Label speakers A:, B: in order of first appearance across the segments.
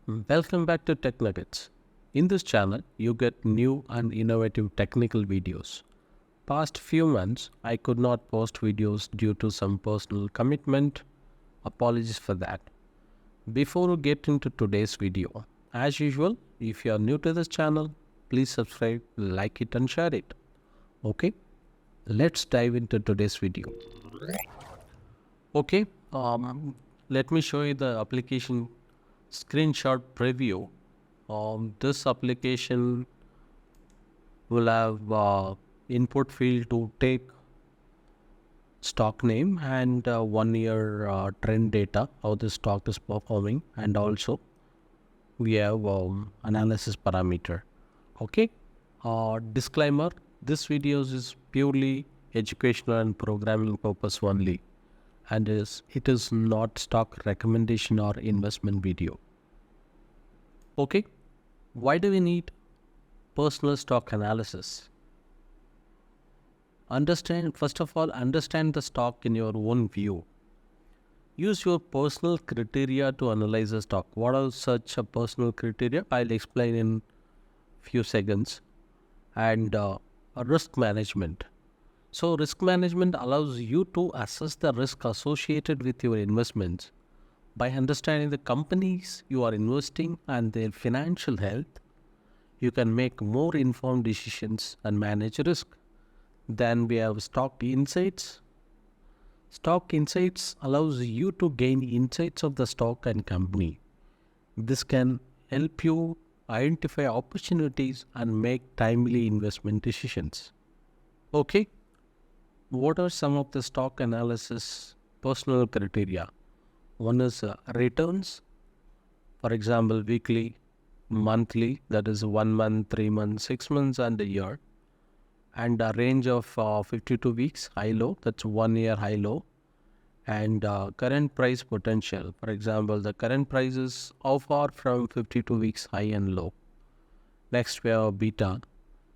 A: Welcome back to Tech Nuggets. In this channel, you get new and innovative technical videos. Past few months, I could not post videos due to some personal commitment. Apologies for that. Before we get into today's video, as usual, if you are new to this channel, please subscribe, like it and share it. Okay, let's dive into today's video. Okay, let me show you the application screenshot preview. This application will have input field to take stock name and 1 year trend data, how the stock is performing, and also we have analysis parameter. Okay, disclaimer, this videos is purely educational and programming purpose only, and it is not stock recommendation or investment video. Okay, why do we need personal stock analysis? First of all, understand the stock in your own view. Use your personal criteria to analyze a stock. What are such a personal criteria? I'll explain in few seconds. And risk management. So risk management allows you to assess the risk associated with your investments. By understanding the companies you are investing and their financial health, you can make more informed decisions and manage risk. Then we have stock insights. Stock insights allows you to gain insights of the stock and company. This can help you identify opportunities and make timely investment decisions. Okay, what are some of the stock analysis personal criteria? One is returns, for example, weekly, monthly, that is 1 month, 3 months, 6 months, and a year. And a range of 52 weeks high low, that's 1 year high low, and current price potential. For example, the current price is how far from 52 weeks high and low. Next we have beta.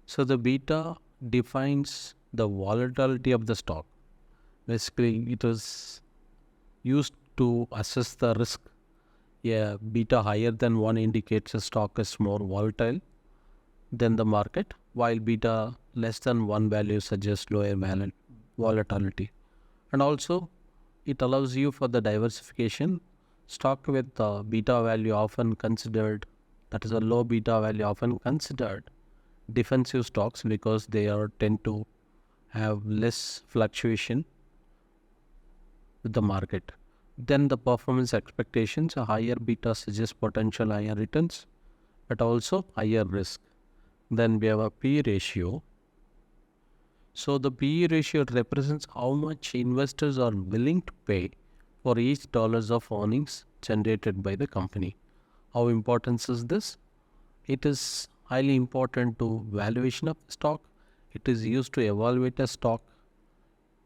A: So the beta defines the volatility of the stock. Basically, it is used to assess the risk. Yeah, beta higher than 1 indicates a stock is more volatile than the market, while beta less than 1 value suggests lower volatility. And also, it allows you for the diversification. Stock with beta value often considered, that is a low beta value often considered defensive stocks because they are tend to have less fluctuation with the market. Then the performance expectations, a higher beta suggests potential higher returns, but also higher risk. Then we have a P ratio. So the P ratio represents how much investors are willing to pay for each dollars of earnings generated by the company. How important is this? It is highly important to valuation of the stock. It is used to evaluate a stock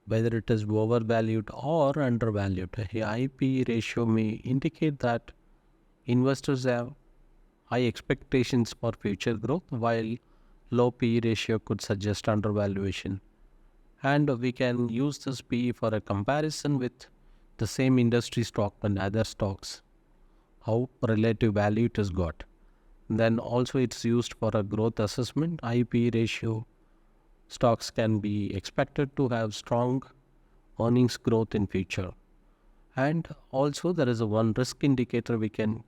A: whether it is overvalued or undervalued. A high P ratio may indicate that investors have high expectations for future growth, while low P ratio could suggest undervaluation. And we can use this P for a comparison with the same industry stock and other stocks, how relative value it has got. Then also it's used for a growth assessment. High P ratio stocks can be expected to have strong earnings growth in future. And also there is a one risk indicator. We can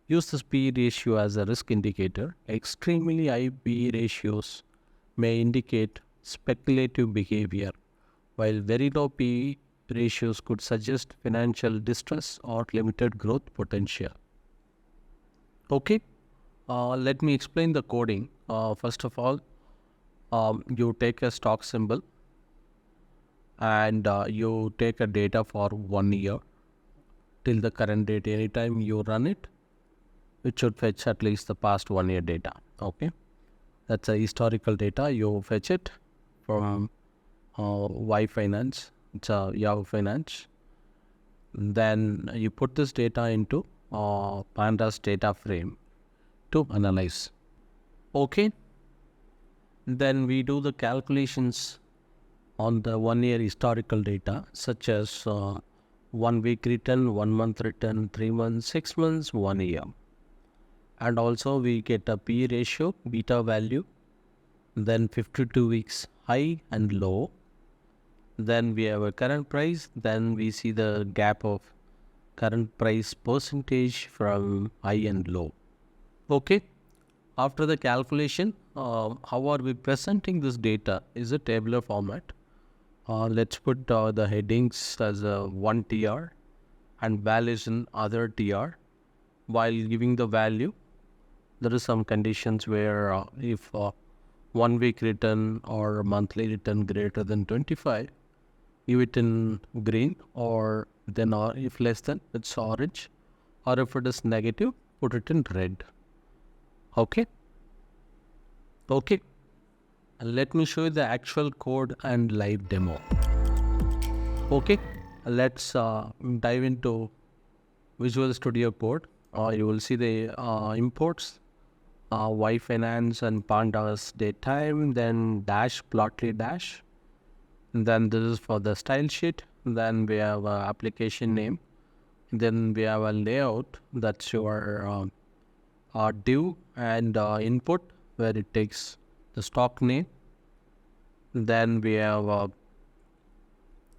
A: use this P ratio as a risk indicator. Extremely high P ratios may indicate speculative behavior, while very low P ratios could suggest financial distress or limited growth potential. Okay, let me explain the coding. First of all, you take a stock symbol and you take a data for 1 year till the current date. Anytime you run it, it should fetch at least the past 1 year data. Okay, that's a historical data. You fetch it from yfinance. It's a Yahoo Finance. Then you put this data into pandas data frame to analyze. Okay, then we do the calculations on the 1 year historical data, such as 1 week return, 1 month return, 3 months, 6 months, 1 year. and also we get a P ratio, beta value, then 52 weeks high and low. Then we have a current price, then we see the gap of current price percentage from high and low. Okay, after the calculation, how are we presenting this data? Is a tabular format. Let's put the headings as a 1 TR and values in other TR. While giving the value, there is some conditions where if 1 week return or monthly return greater than 25, give it in green, or then or if less than, it's orange, or if it is negative, put it in red. Okay. Let me show you the actual code and live demo. Okay, let's dive into Visual Studio Code. You will see the imports, yfinance and pandas datetime, then dash plotly dash. And then this is for the style sheet. Then we have application name. Then we have a layout, that's your div and input, where it takes the stock name. Then we have a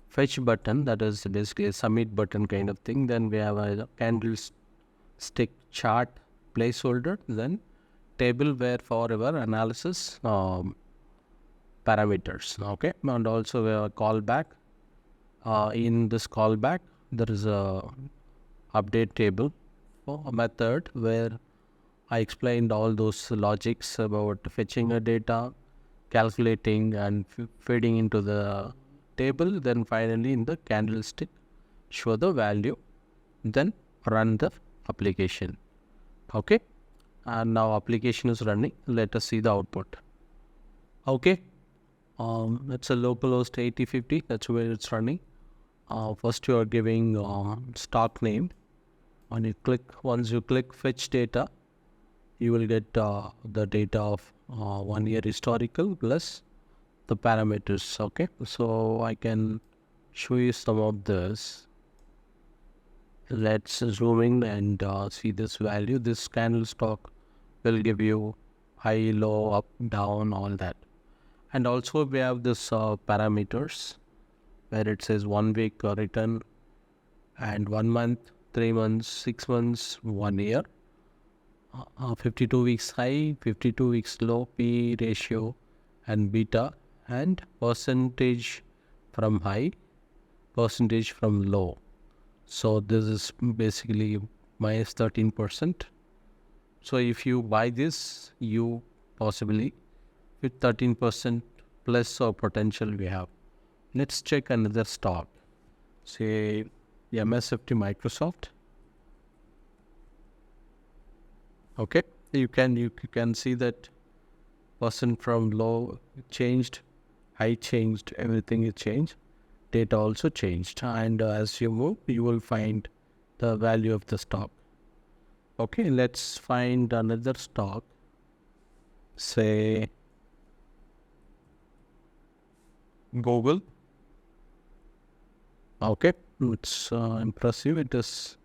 A: fetch button, that is basically a submit button kind of thing. Then we have a candlestick chart placeholder. Then table where for our analysis parameters. Okay, and also we have a callback. In this callback, there is a update table a method where I explained all those logics about fetching a data, calculating and feeding into the table. Then finally in the candlestick, show the value, then run the application. Okay, and now application is running. Let us see the output. Okay, it's a localhost 8050. That's where it's running. First you are giving stock name. Once you click fetch data, you will get the data of 1 year historical plus the parameters. Okay, so I can show you some of this. Let's zoom in and see this value. This candle stock will give you high, low, up, down, all that. And also we have this parameters where it says 1 week return and 1 month, 3 months, 6 months, 1 year. 52 weeks high, 52 weeks low, P ratio and beta, and percentage from high, percentage from low. So this is basically minus 13%. So if you buy this, you possibly with 13% plus or potential we have. Let's check another stock, say the MSFT Microsoft. Okay, you can see that percent from low changed, high changed, everything is changed, data also changed, and as you move you will find the value of the stock. Okay, let's find another stock, say Google. Okay, it's impressive. It is.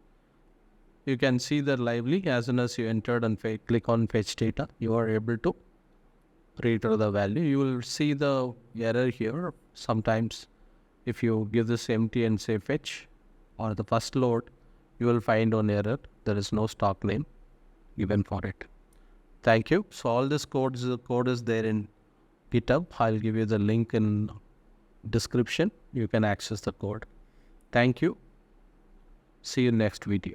A: You can see that lively as soon as you entered and click on fetch data, you are able to read the value. You will see the error here. Sometimes if you give this empty and say fetch or the first load, you will find an error. There is no stock name given for it. Thank you. So all this code is there in GitHub. I'll give you the link in description. You can access the code. Thank you. See you next video.